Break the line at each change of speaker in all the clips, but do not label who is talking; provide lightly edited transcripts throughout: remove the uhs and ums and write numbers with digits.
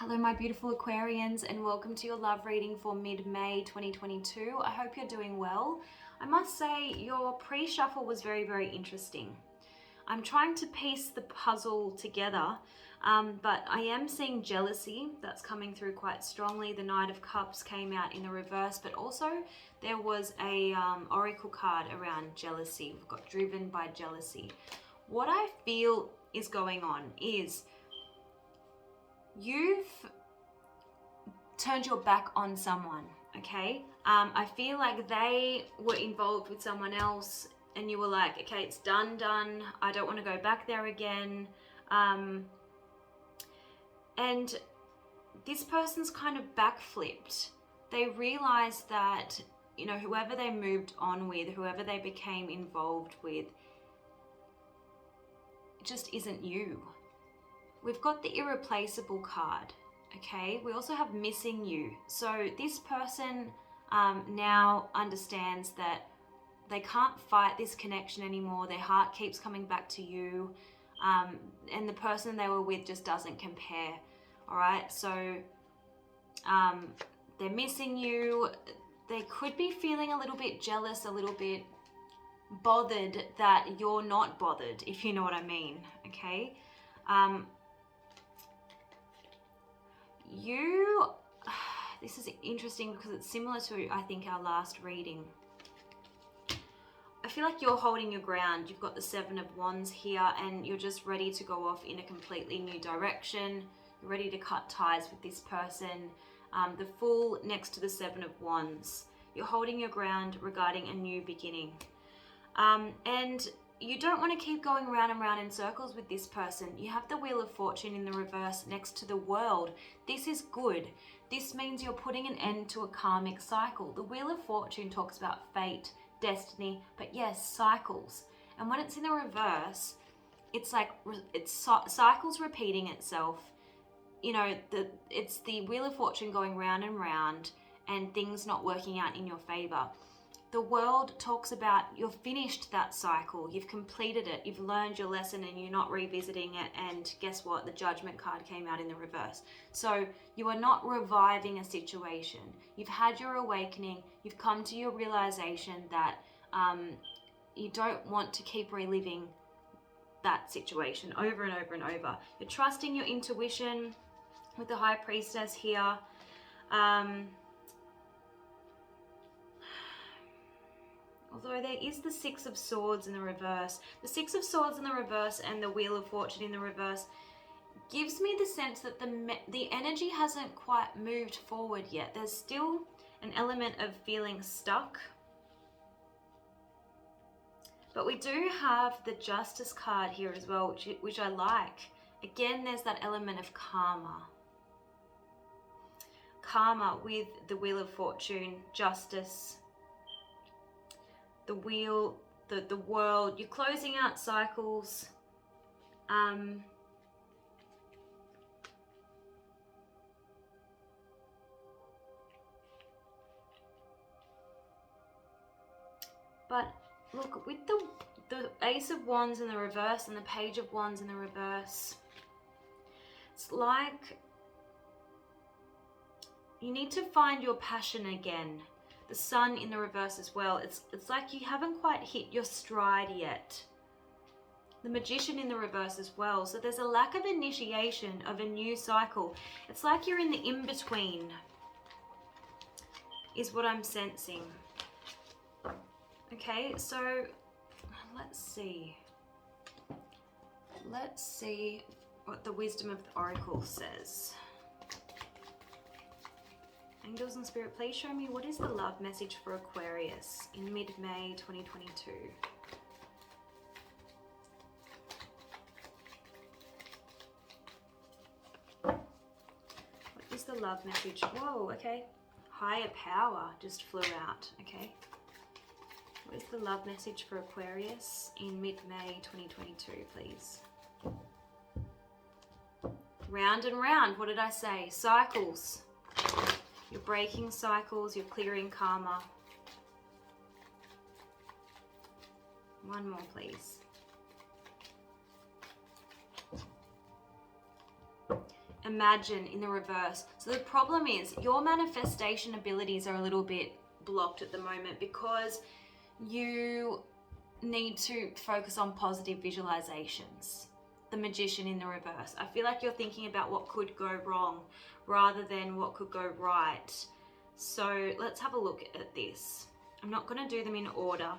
Hello my beautiful Aquarians, and welcome to your love reading for mid-May 2022. I hope you're doing well. I must say your pre-shuffle was very interesting. I'm trying to piece the puzzle together, but I am seeing jealousy that's coming through quite strongly. The Knight of Cups came out in the reverse, but also there was a oracle card around jealousy. We've got driven by jealousy. What I feel is going on is you've turned your back on someone, okay? I feel like they were involved with someone else and you were like, okay, it's done. I don't want to go back there again. And this person's kind of backflipped. They realized that, you know, whoever they moved on with, whoever they became involved with, it just isn't you. We've got the irreplaceable card, okay? We also have missing you. So this person now understands that they can't fight this connection anymore. Their heart keeps coming back to you, and the person they were with just doesn't compare, all right? So they're missing you. They could be feeling a little bit jealous, a little bit bothered that you're not bothered, if you know what I mean, okay? This is interesting because it's similar to, I think, our last reading. I feel like you're holding your ground. You've got the Seven of Wands here and you're just ready to go off in a completely new direction. You're ready to cut ties with this person. The Fool next to the Seven of Wands. You're holding your ground regarding a new beginning. And you don't want to keep going round and round in circles with this person. You have the Wheel of Fortune in the reverse next to the World. This is good. This means you're putting an end to a karmic cycle. The Wheel of Fortune talks about fate, destiny, but yes, cycles. And when it's in the reverse, it's like it's cycles repeating itself. You know, it's the Wheel of Fortune going round and round and things not working out in your favor. The World talks about you've finished that cycle, you've completed it, you've learned your lesson and you're not revisiting it, and guess what? The Judgment card came out in the reverse. So you are not reviving a situation. You've had your awakening, you've come to your realization that you don't want to keep reliving that situation over and over and over. You're trusting your intuition with the High Priestess here. Although there is the Six of Swords in the reverse. The Six of Swords in the reverse and the Wheel of Fortune in the reverse gives me the sense that the energy hasn't quite moved forward yet. There's still an element of feeling stuck. But we do have the Justice card here as well, which I like. Again, there's that element of karma. Karma with the Wheel of Fortune, Justice, the Wheel, the World. You're closing out cycles. But look, with the Ace of Wands in the reverse and the Page of Wands in the reverse, it's like you need to find your passion again. The Sun in the reverse as well. It's like you haven't quite hit your stride yet. The Magician in the reverse as well. So there's a lack of initiation of a new cycle. It's like you're in the in-between, is what I'm sensing. Okay, so let's see. Let's see what the Wisdom of the Oracle says. Angels and Spirit, please show me what is the love message for Aquarius in mid-May 2022. What is the love message? Whoa, okay. Higher power just flew out, okay. What is the love message for Aquarius in mid-May 2022, please? Round and round, what did I say? Cycles. You're breaking cycles, you're clearing karma. One more, please. imagine in the reverse. So the problem is your manifestation abilities are a little bit blocked at the moment because you need to focus on positive visualizations. The Magician in the reverse. I feel like you're thinking about what could go wrong rather than what could go right. So let's have a look at this. I'm not going to do them in order.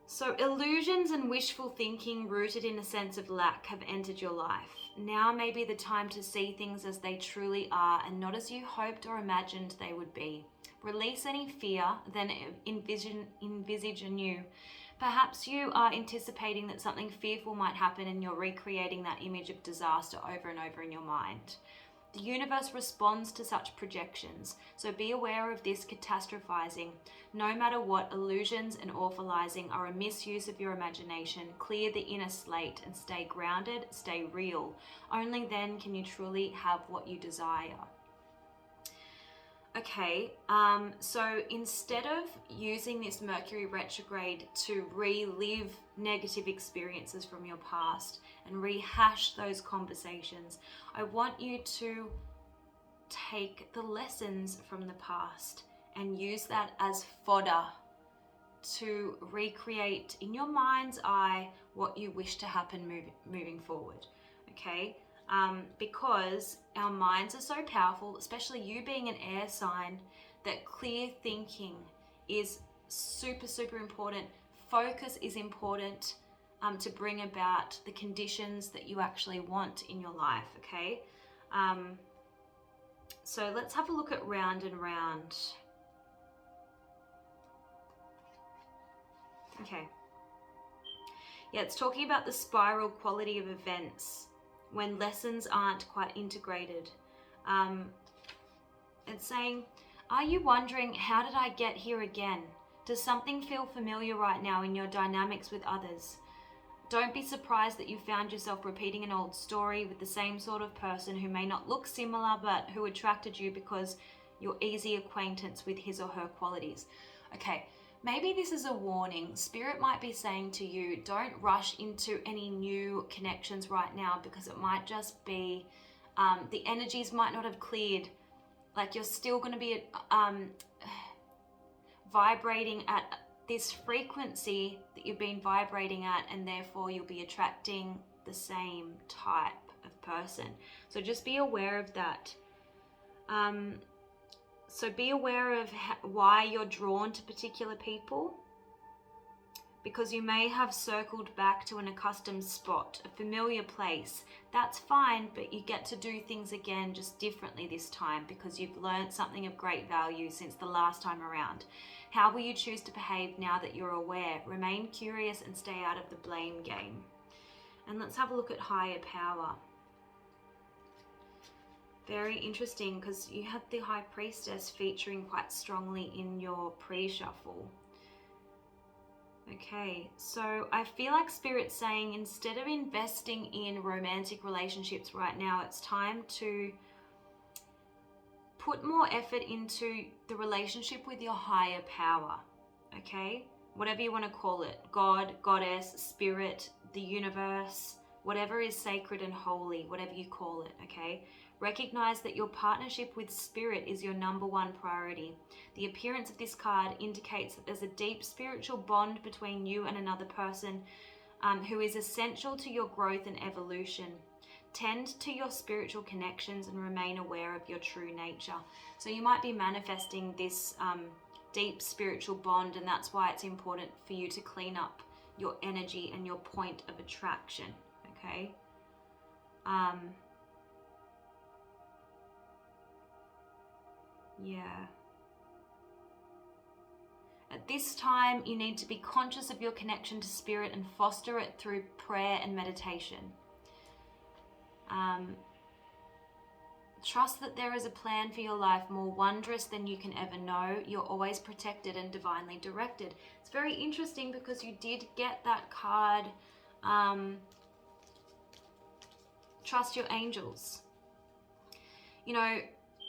So illusions and wishful thinking rooted in a sense of lack have entered your life. Now may be the time to see things as they truly are and not as you hoped or imagined they would be. Release any fear, then envisage anew. Perhaps you are anticipating that something fearful might happen and you're recreating that image of disaster over and over in your mind. The universe responds to such projections, so be aware of this catastrophizing. No matter what, illusions and awfulizing are a misuse of your imagination. Clear the inner slate and stay grounded, stay real. Only then can you truly have what you desire. Okay, so instead of using this Mercury retrograde to relive negative experiences from your past and rehash those conversations, I want you to take the lessons from the past and use that as fodder to recreate in your mind's eye what you wish to happen moving forward, okay? Because our minds are so powerful, especially you being an air sign, that clear thinking is super, super important. Focus is important to bring about the conditions that you actually want in your life, okay? So let's have a look at round and round. Okay. Yeah, it's talking about the spiral quality of events when lessons aren't quite integrated. It's saying, are you wondering, how did I get here again? Does something feel familiar right now in your dynamics with others? Don't be surprised that you found yourself repeating an old story with the same sort of person who may not look similar, but who attracted you because your easy acquaintance with his or her qualities. Okay, maybe this is a warning. Spirit might be saying to you, don't rush into any new connections right now, because it might just be, the energies might not have cleared. Like, you're still going to be vibrating at this frequency that you've been vibrating at, and therefore you'll be attracting the same type of person. So just be aware of that. So be aware of why you're drawn to particular people, because you may have circled back to an accustomed spot, a familiar place. That's fine, but you get to do things again just differently this time because you've learned something of great value since the last time around. How will you choose to behave now that you're aware? Remain curious and stay out of the blame game. And let's have a look at higher power. Very interesting, because you had the High Priestess featuring quite strongly in your pre-shuffle. Okay, so I feel like Spirit's saying, instead of investing in romantic relationships right now, it's time to put more effort into the relationship with your higher power, okay? Whatever you want to call it, God, Goddess, Spirit, the universe, whatever is sacred and holy, whatever you call it, okay? Recognize that your partnership with Spirit is your number one priority. The appearance of this card indicates that there's a deep spiritual bond between you and another person who is essential to your growth and evolution. Tend to your spiritual connections and remain aware of your true nature. So you might be manifesting this deep spiritual bond, and that's why it's important for you to clean up your energy and your point of attraction, okay? Yeah. At this time, you need to be conscious of your connection to Spirit and foster it through prayer and meditation. Trust that there is a plan for your life more wondrous than you can ever know. You're always protected and divinely directed. It's very interesting because you did get that card, trust your angels. You know,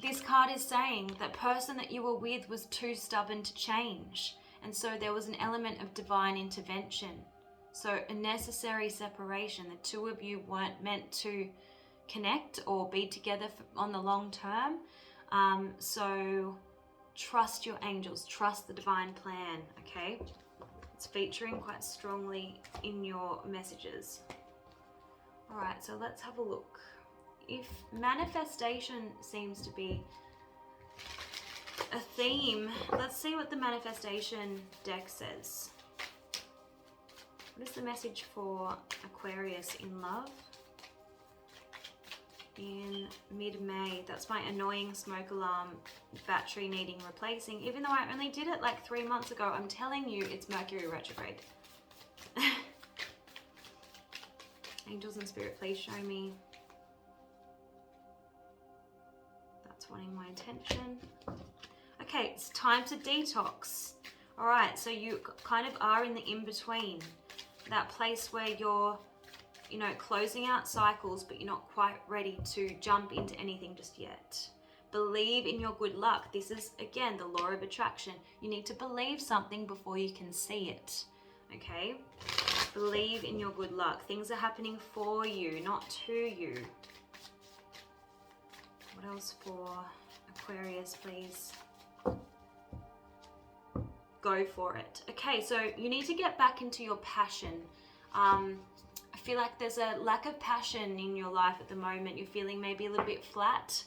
this card is saying that person that you were with was too stubborn to change. And so there was an element of divine intervention. So a necessary separation. The two of you weren't meant to connect or be together on the long term. So trust your angels, trust the divine plan, okay? It's featuring quite strongly in your messages. All right, so let's have a look. If manifestation seems to be a theme, let's see what the manifestation deck says. What is the message for Aquarius in love? In mid-May. That's my annoying smoke alarm battery needing replacing. Even though I only did it like 3 months ago, I'm telling you it's Mercury retrograde. Angels and Spirit, please show me. That's wanting my attention. Okay, it's time to detox. All right, so you kind of are in the in-between. That place where you're, you know, closing out cycles, but you're not quite ready to jump into anything just yet. Believe in your good luck. This is, again, the law of attraction. You need to believe something before you can see it, okay? Believe in your good luck. Things are happening for you, not to you. What else for Aquarius, please? Go for it. Okay, so you need to get back into your passion. I feel like there's a lack of passion in your life at the moment. You're feeling maybe a little bit flat,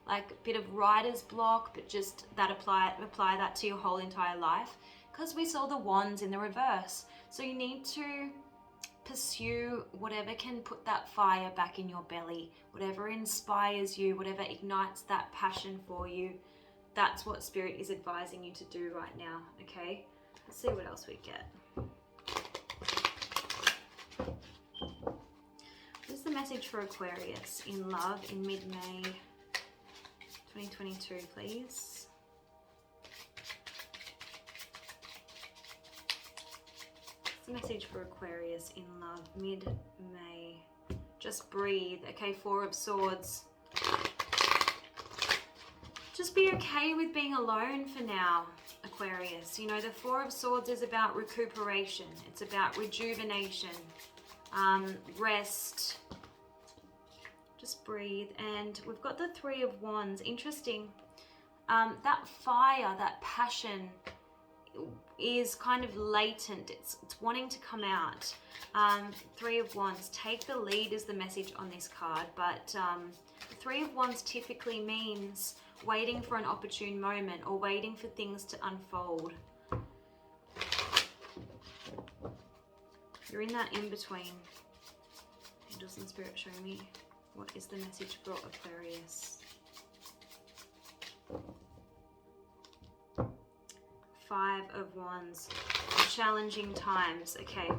like a bit of writer's block, but just that apply that to your whole entire life, because we saw the wands in the reverse. So you need to pursue whatever can put that fire back in your belly, whatever inspires you, whatever ignites that passion for you. That's what Spirit is advising you to do right now, okay? Let's see what else we get. What is the message for Aquarius in love in mid-May 2022, please? What's the message for Aquarius in love mid-May? Just breathe. Okay, Four of Swords. Just be okay with being alone for now, Aquarius. You know, the Four of Swords is about recuperation. It's about rejuvenation, rest. Just breathe. And we've got the Three of Wands. Interesting. That fire, that passion is kind of latent. It's wanting to come out. Three of Wands. Take the lead is the message on this card. But the Three of Wands typically means waiting for an opportune moment or waiting for things to unfold. You're in that in-between. Angels and Spirit, show me. What is the message for Aquarius? Five of Wands. Challenging times. Okay.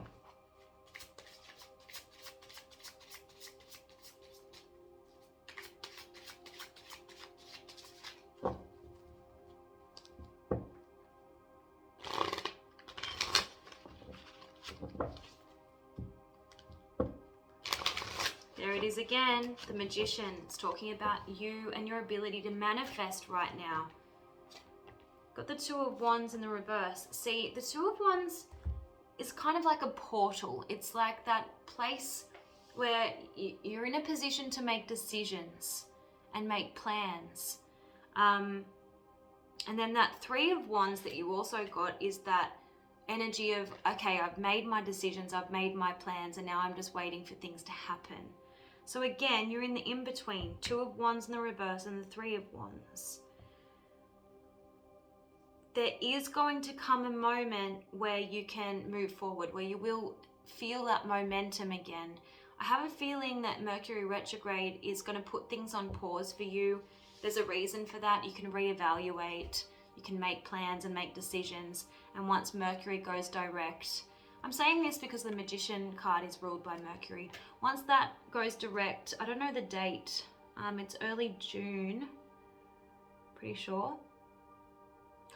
There it is again, the Magician. It's talking about you and your ability to manifest right now. Got the Two of Wands in the reverse. See, the Two of Wands is kind of like a portal. It's like that place where you're in a position to make decisions and make plans. And then that Three of Wands that you also got is that energy of, okay, I've made my decisions, I've made my plans, and now I'm just waiting for things to happen. So again, you're in the in-between. Two of Wands in the reverse and the Three of Wands. There is going to come a moment where you can move forward, where you will feel that momentum again. I have a feeling that Mercury retrograde is going to put things on pause for you. There's a reason for that. You can reevaluate, you can make plans and make decisions. And once Mercury goes direct, I'm saying this because the Magician card is ruled by Mercury. Once that goes direct, I don't know the date. It's early June, pretty sure.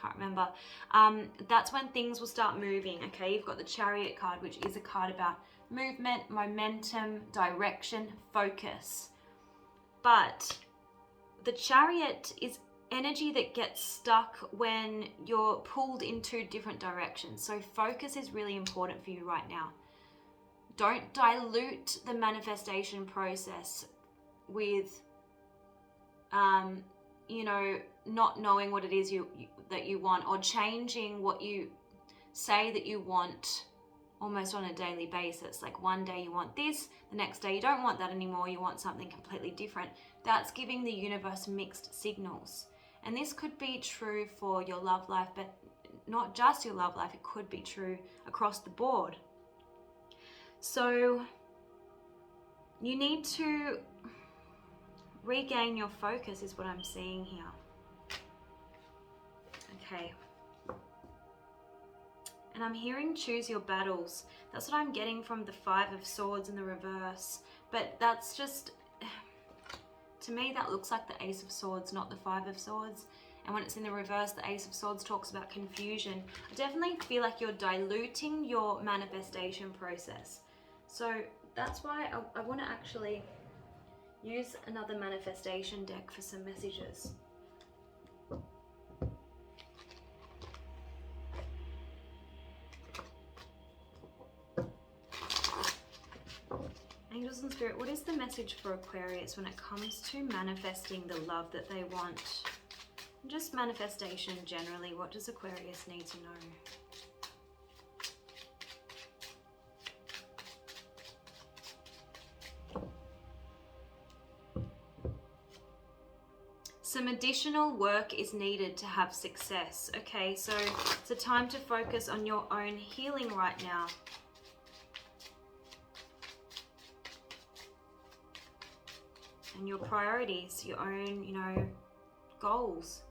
Can't remember. That's when things will start moving, okay? You've got the Chariot card, which is a card about movement, momentum, direction, focus. But the Chariot is energy that gets stuck when you're pulled in two different directions. So focus is really important for you right now. Don't dilute the manifestation process with, you know, not knowing what it is that you want, or changing what you say that you want almost on a daily basis. Like one day you want this, the next day you don't want that anymore, you want something completely different. That's giving the universe mixed signals. And this could be true for your love life, but not just your love life, it could be true across the board. So you need to regain your focus is what I'm seeing here. Okay. And I'm hearing choose your battles. That's what I'm getting from the 5 of Swords in the reverse. But that's just, to me, that looks like the Ace of Swords, not the 5 of Swords. And when it's in the reverse, the Ace of Swords talks about confusion. I definitely feel like you're diluting your manifestation process. So that's why I want to actually use another manifestation deck for some messages. Angels and Spirit, what is the message for Aquarius when it comes to manifesting the love that they want? Just manifestation generally, what does Aquarius need to know? Some additional work is needed to have success. Okay, so it's a time to focus on your own healing right now. And your priorities, your own, you know, goals.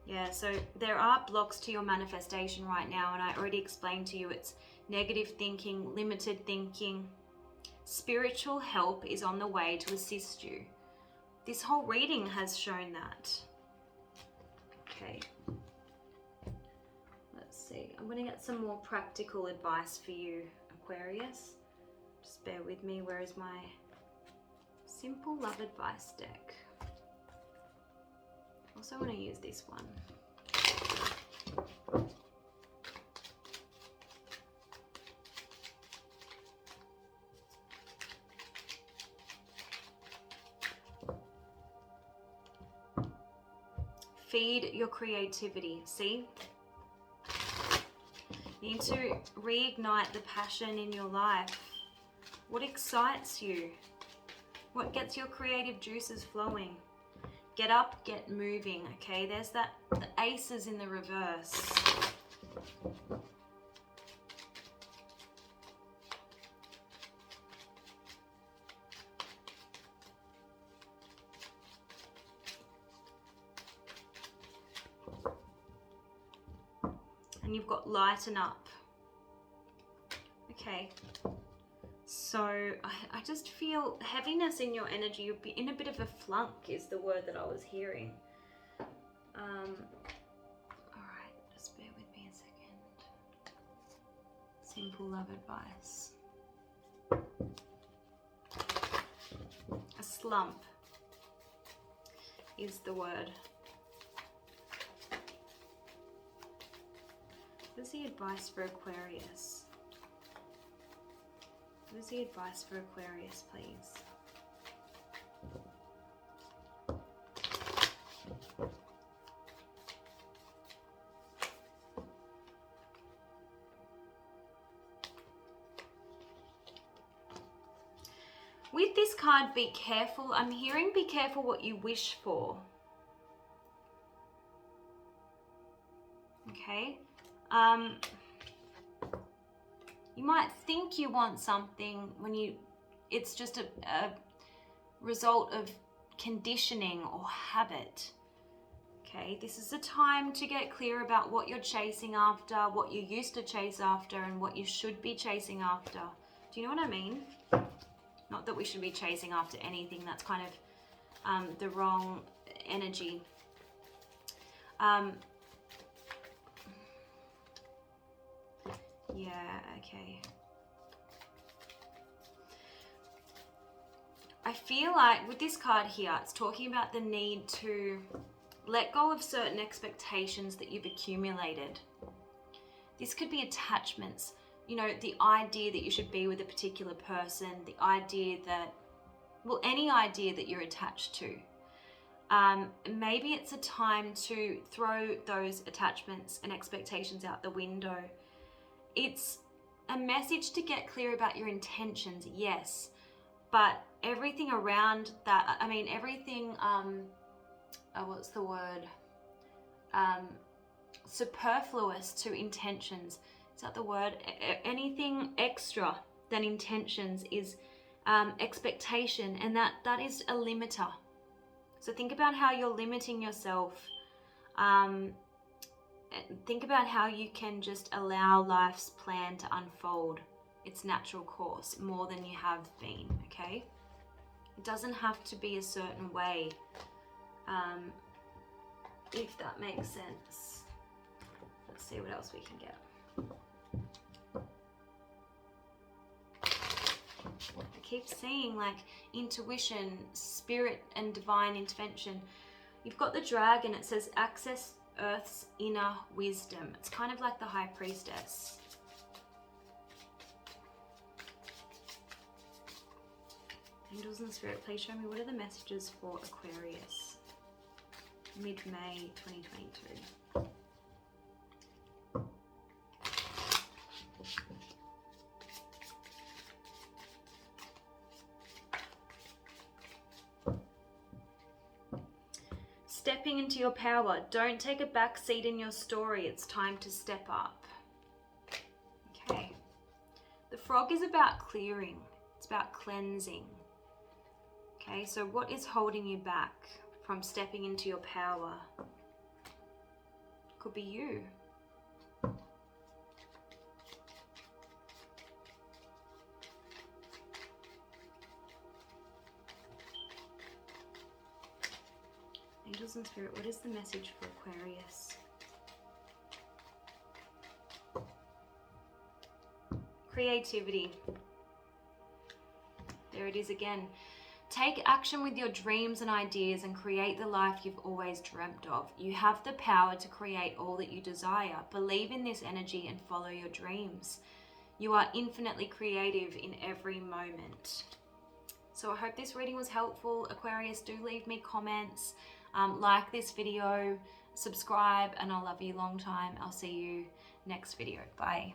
Yeah, so there are blocks to your manifestation right now, and I already explained to you it's negative thinking, limited thinking. Spiritual help is on the way to assist you. This whole reading has shown that. Okay. Let's see. I'm going to get some more practical advice for you, Aquarius. Just bear with me. Where is my simple love advice deck? Also want to use this one. Feed your creativity. See? You need to reignite the passion in your life. What excites you? What gets your creative juices flowing? Get up, get moving, okay? There's the aces in the reverse. And you've got lighten up. Okay. So I just feel heaviness in your energy. You'll be in a bit of a flunk is the word that I was hearing. All right, just bear with me a second. Simple love advice. A slump is the word. What's the advice for Aquarius? What is the advice for Aquarius, please? With this card, be careful. I'm hearing be careful what you wish for. Okay. You might think you want something when it's just a result of conditioning or habit. Okay, this is a time to get clear about what you're chasing after, what you used to chase after, and what you should be chasing after. Do you know what I mean? Not that we should be chasing after anything. That's kind of the wrong energy. Yeah, okay. I feel like with this card here, it's talking about the need to let go of certain expectations that you've accumulated. This could be attachments, you know, the idea that you should be with a particular person, the idea that, well, any idea that you're attached to. Maybe it's a time to throw those attachments and expectations out the window. It's a message to get clear about your intentions, yes, but everything around that, I mean, everything, what's the word? Superfluous to intentions. Is that the word? Anything extra than intentions is expectation, and that is a limiter. So think about how you're limiting yourself. Think about how you can just allow life's plan to unfold its natural course more than you have been, okay? It doesn't have to be a certain way, if that makes sense. Let's see what else we can get. I keep seeing like intuition, spirit, and divine intervention. You've got the dragon. It says access Earth's inner wisdom. It's kind of like the high priestess. Angels and spirit, please show me what are the messages for Aquarius mid-May 2022. Stepping into your power. Don't take a back seat in your story. It's time to step up. Okay. The frog is about clearing. It's about cleansing. Okay, so what is holding you back from stepping into your power? Could be you. Angels and spirit, what is the message for Aquarius? Creativity. There it is again. Take action with your dreams and ideas and create the life you've always dreamt of. You have the power to create all that you desire. Believe in this energy and follow your dreams. You are infinitely creative in every moment. So I hope this reading was helpful. Aquarius, do leave me comments. Like this video, subscribe, and I'll love you long time. I'll see you next video. Bye.